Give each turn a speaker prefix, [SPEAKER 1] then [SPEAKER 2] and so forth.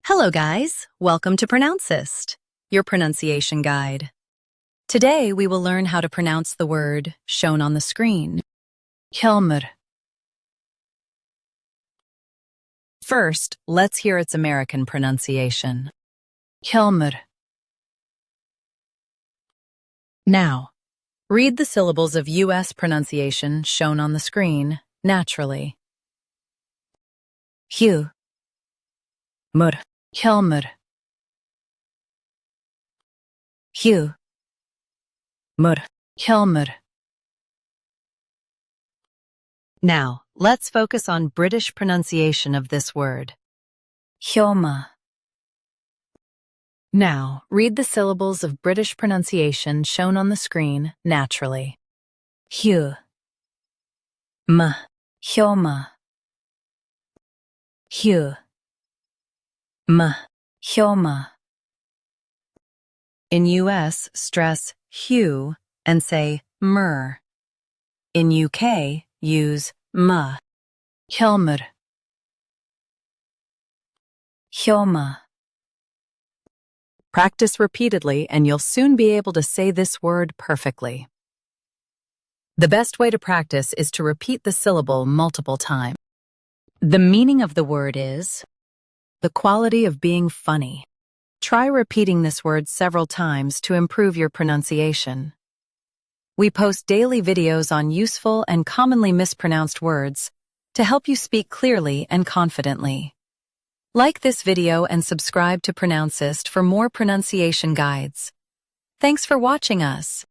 [SPEAKER 1] Hello guys, welcome to Pronouncist, your pronunciation guide. Today we will learn how to pronounce the word shown on the screen. Kelmer. First, let's hear its American pronunciation. Kelmer. Now, read the syllables of U.S. pronunciation shown on the screen naturally. Hugh. Mur. Kelmer. Hugh. Mur. Kelmer. Now, let's focus on British pronunciation of this word. Hjoma. Now, read the syllables of British pronunciation shown on the screen naturally. Hugh. M. Hjoma. Hugh. M. Hjoma. In US, stress hue and say mur. In UK, use ma. Kelmer. Hjoma. Practice repeatedly and you'll soon be able to say this word perfectly. The best way to practice is to repeat the syllable multiple times. The meaning of the word is the quality of being funny. Try repeating this word several times to improve your pronunciation. We post daily videos on useful and commonly mispronounced words to help you speak clearly and confidently. Like this video and subscribe to Pronouncist for more pronunciation guides. Thanks for watching us.